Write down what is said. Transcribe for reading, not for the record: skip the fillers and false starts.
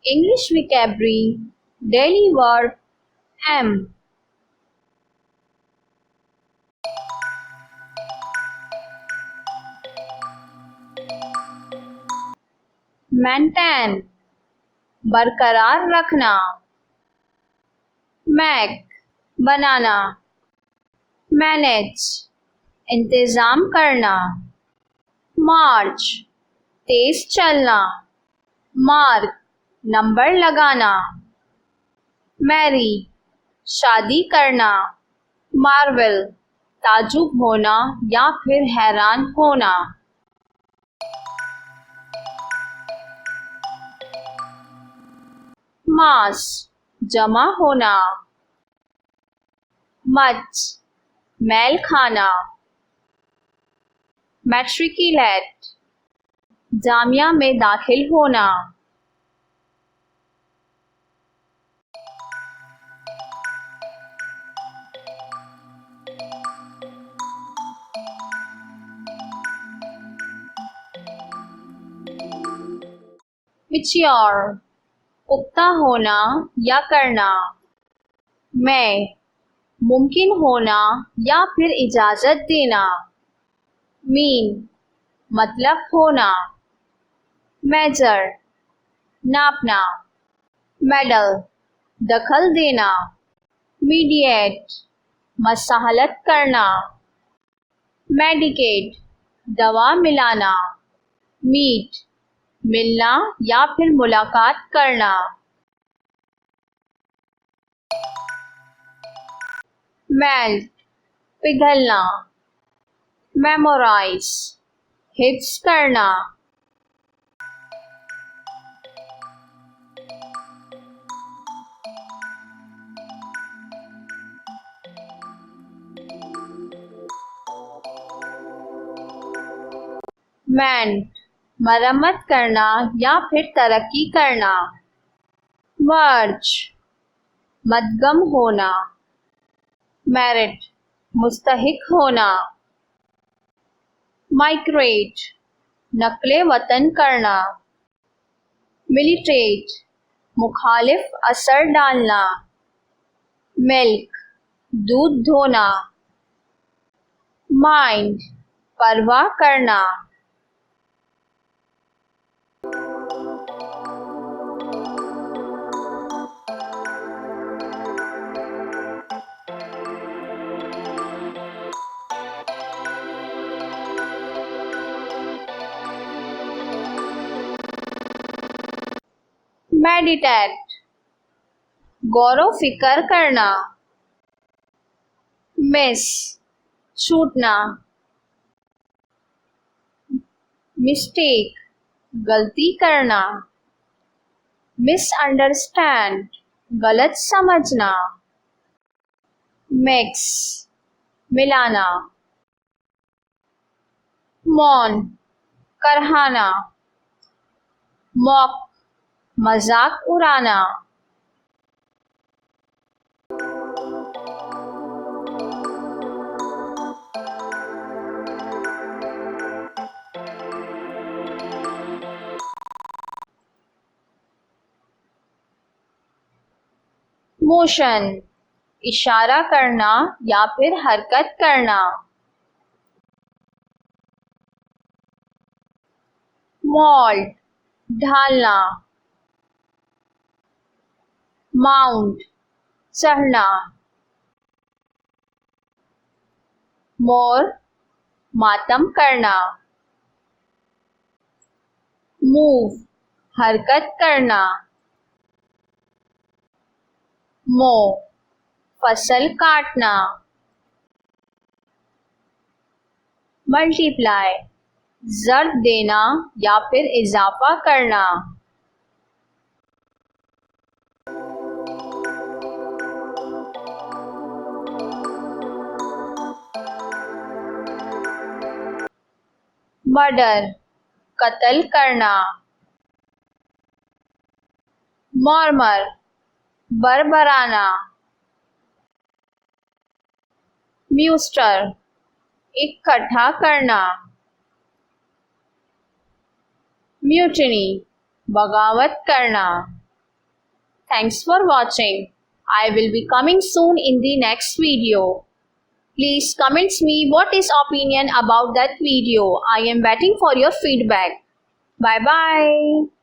English vocabulary, daily verb am. Maintain, बरकरार रखना. Make, बनाना. Manage, इंतजाम करना. March, तेज चलना. Mark, नंबर लगाना. Marry, शादी करना. Marvel, ताजुब होना या फिर हैरान होना. Mass, जमा होना. Much, मैल खाना. Matriculate, जामिया में दाखिल होना. Mature, पुख्ता होना या करना. May, मुमकिन होना या फिर इजाज़त देना. Mean, मतलब होना. Measure, नापना. Meddle, दखल देना. Mediate, मसाहलत करना. Medicate, दवा मिलाना. Meet, मिलना या फिर मुलाकात करना. Melt, पिघलना. Memorize, हिफ्ज़ करना. Mend, मरम्मत करना या फिर तरक्की करना. Merge, मदगम होना. Merit, मुस्तहिक होना. Migrate, नक़्ले वतन करना. Militate, मुखालिफ असर डालना. Milk, दूध धोना. Mind, परवाह करना. Meditate, गौर फिक्र करना. Miss, छूटना. Mistake, गलती करना. Misunderstand, गलत समझना. Mix, मिलाना. Mourn, करहाना. Mock, मजाक उड़ाना. Motion, इशारा करना या फिर हरकत करना. Mold, ढालना. Mount, चढ़ना. More, मातम करना. Move, हरकत करना. Mow, फसल काटना. Multiply, ज़र्ब देना या फिर इजाफा करना. Murder, कत्ल करना. Murmur, बरबराना. Muster, इकट्ठा करना. Mutiny, बगावत करना. Thanks for watching. I will be coming soon in the next video. Please comment me what is opinion about that video. I am waiting for your feedback. Bye bye.